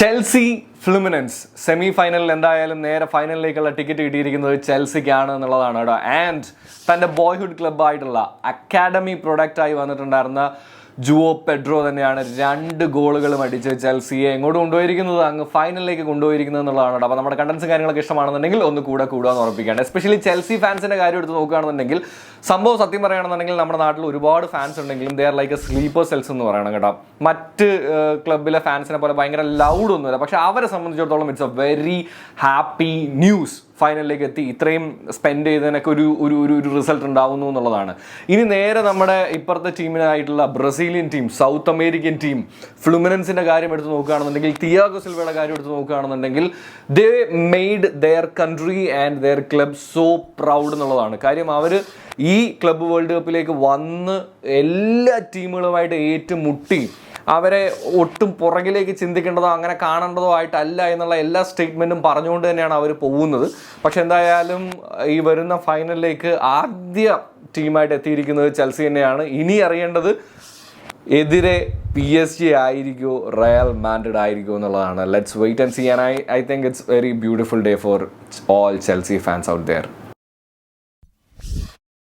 Chelsea Fluminense semi ഫൈനലിൽ എന്തായാലും നേരെ ഫൈനലിലേക്കുള്ള ടിക്കറ്റ് കിട്ടിയിരിക്കുന്നത് ചെൽസിക്കാണ് എന്നുള്ളതാണ് കേട്ടോ. ആൻഡ് തൻ്റെ ബോയ്ഹുഡ് ക്ലബ്ബായിട്ടുള്ള അക്കാഡമി പ്രൊഡക്റ്റായി വന്നിട്ടുണ്ടായിരുന്ന ജുവോ പെഡ്രോ തന്നെയാണ് 2 ഗോളുകളും അടിച്ച് ചെൽസിയെ എങ്ങോട്ട് കൊണ്ടുപോയിരിക്കുന്നത്, അങ്ങ് ഫൈനലിലേക്ക് കൊണ്ടുപോയിരിക്കുന്നത് എന്നുള്ളതാണ് കേട്ടോ. അപ്പോൾ നമ്മുടെ കണ്ടൻസും കാര്യങ്ങളൊക്കെ ഇഷ്ടമാണെന്നുണ്ടെങ്കിൽ ഒന്ന് കൂടുക ഉറപ്പിക്കുകയാണ്. എസ്പെഷ്യലി ചെൽസി ഫാൻസിൻ്റെ കാര്യം എടുത്ത് നോക്കുകയാണെന്നുണ്ടെങ്കിൽ സംഭവം സത്യം പറയുകയാണെന്നുണ്ടെങ്കിൽ നമ്മുടെ നാട്ടിൽ ഒരുപാട് ഫാൻസ് ഉണ്ടെങ്കിലും they are like A sleeper cells എന്ന് പറയണം കേട്ടോ. മറ്റ് ക്ലബിലെ ഫാൻസിനെ പോലെ ഭയങ്കര ലൗഡ് ഒന്നുമില്ല, പക്ഷെ അവരെ സംബന്ധിച്ചിടത്തോളം it's A very happy news. ഫൈനലിലേക്ക് എത്തി ഇത്രയും സ്പെൻഡ് ചെയ്തതിനൊക്കെ ഒരു റിസൾട്ട് ഉണ്ടാവുന്നു എന്നുള്ളതാണ്. ഇനി നേരെ നമ്മുടെ ഇപ്പുറത്തെ ടീമിനായിട്ടുള്ള Brazilian team, south American team ഫ്ലുമിനൻസിൻ്റെ കാര്യം എടുത്ത് നോക്കുകയാണെന്നുണ്ടെങ്കിൽ, തിയാഗോ സിൽവയുടെ കാര്യം എടുത്ത് നോക്കുകയാണെന്നുണ്ടെങ്കിൽ they made their country and their club so proud എന്നുള്ളതാണ്. കാര്യം അവർ ഈ ക്ലബ്ബ് വേൾഡ് കപ്പിലേക്ക് വന്ന് എല്ലാ ടീമുകളുമായിട്ട് ഏറ്റുമുട്ടി അവരെ ഒട്ടും പുറകിലേക്ക് ചിന്തിക്കേണ്ടതോ അങ്ങനെ കാണേണ്ടതോ ആയിട്ടല്ല എന്നുള്ള എല്ലാ സ്റ്റേറ്റ്മെൻറ്റും പറഞ്ഞുകൊണ്ട് തന്നെയാണ് അവർ പോകുന്നത്. പക്ഷെ എന്തായാലും ഈ വരുന്ന ഫൈനലിലേക്ക് ആദ്യ ടീമായിട്ട് എത്തിയിരിക്കുന്നത് ചെൽസി തന്നെയാണ്. ഇനി അറിയേണ്ടത് എതിരെ PSG ആയിരിക്കുമോ റയൽ മാഡ്രിഡ് ആയിരിക്കുമോ എന്നുള്ളതാണ്. Let's wait and see. And I think it's very beautiful day for all Chelsea fans out there.